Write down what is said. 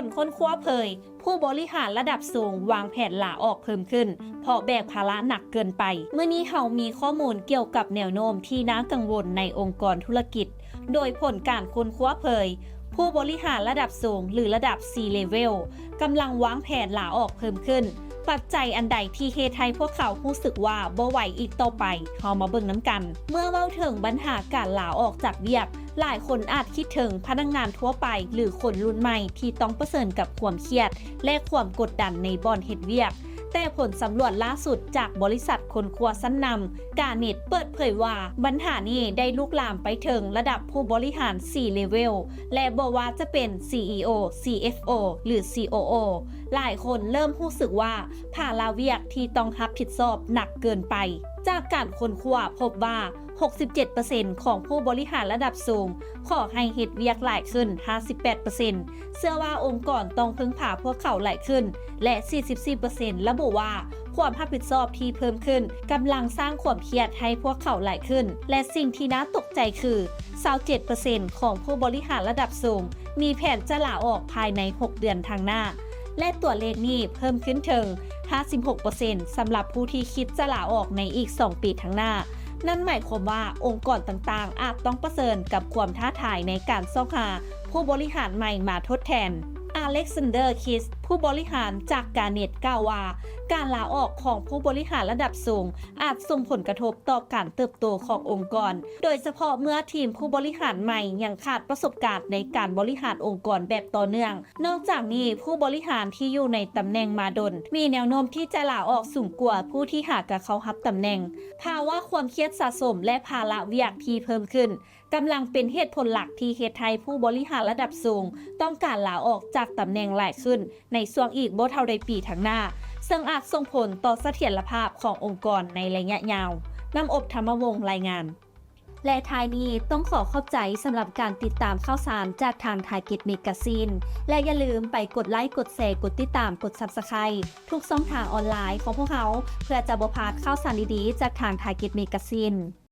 ลค้นคว้าเผยผู้บริหารระดับสูงวางแผนลาออกเพิ่มขึ้นเพราะแบกภาระหนักเกินไปเมื่อนี้เฮามีข้อมูลเกี่ยวกับแนวโน้มที่น่ากังวลในองค์กรธุรกิจโดยผลการค้นคว้าเผยผู้บริหารระดับสูงหรือระดับ C-level กำลังวางแผนลาออกเพิ่มขึ้นปัจจัยอันใดที่เฮ็ดให้พวกเขารู้สึกว่าบ่ไหวอีกต่อไปเฮามาเบิ่งน้ำกันเมื่อเว้าถึงปัญหาการลาออกจากเวียกหลายคนอาจคิดถึงพนักงานทั่วไปหรือคนรุ่นใหม่ที่ต้องเผชิญกับความเครียดและความกดดันในบ่อนเฮ็ดเวียกแต่ผลสำรวจล่าสุดจากบริษัทคนครัวชั้นนำการเน็ตเปิดเผยว่าปัญหานี้ได้ลุกลามไปถึงระดับผู้บริหาร C-level และบ่ว่าจะเป็น CEO CFO หรือ COO หลายคนเริ่มรู้สึกว่าภาระเวียกที่ต้องรับผิดชอบหนักเกินไปจากการค้นคว้าพบว่า 67% ของผู้บริหารระดับสูงขอให้เฮ็ดเวียกหลายขึ้น 58% เชื่อว่าองค์กรต้องพึ่งพาพวกเขาหลายขึ้น และ 44% ระบุว่าความรับผิดชอบที่เพิ่มขึ้นกำลังสร้างความเครียดให้พวกเขาหลายขึ้น และสิ่งที่น่าตกใจคือ 27% ของผู้บริหารระดับสูงมีแผนจะลาออกภายใน 6 เดือนทางหน้า และตัวเลขนี้เพิ่มขึ้นถึง 56% สำหรับผู้ที่คิดจะลาออกในอีก 2 ปีข้างหน้านั่นหมายความว่าองค์กรต่างๆอาจต้องเผชิญกับความท้าทายในการซ่อหาผู้บริหารใหม่มาทดแทนอเล็กซานเดอร์คิสผู้บริหารจากการเน็ตกล่าวว่าการลาออกของผู้บริหารระดับสูงอาจส่งผลกระทบต่อการเติบโตขององค์กรโดยเฉพาะเมื่อทีมผู้บริหารใหม่ยังขาดประสบการณ์ในการบริหารองค์กรแบบต่อเนื่องนอกจากนี้ผู้บริหารที่อยู่ในตำแหน่งมาดนมีแนวโน้มที่จะลาออกสูงกว่าผู้ที่หากะเขารับตำแหน่งภาวะความเครียดสะสมและภาระเวียกที่เพิ่มขึ้นกำลังเป็นเหตุผลหลักที่เฮ็ดให้ผู้บริหารระดับสูงต้องการลาออกจากตำแหน่งหลายขึ้นในช่วงอีกบ่เท่าใดปีข้างหน้าซึ่งอาจส่งผลต่อเสถียรภาพขององค์กรในระยะยาวน้ำอบธรรมวงศ์รายงานและท้ายนี้ต้องขอขอบใจสำหรับการติดตามข่าวสารจากทาง Target Magazine และอย่าลืมไปกดไลค์กดแชร์กดติดตามกด Subscribe ทุกช่องทางออนไลน์ของพวกเขาเพื่อจะบ่พลาดข่าวสารดีๆจากทาง Target Magazine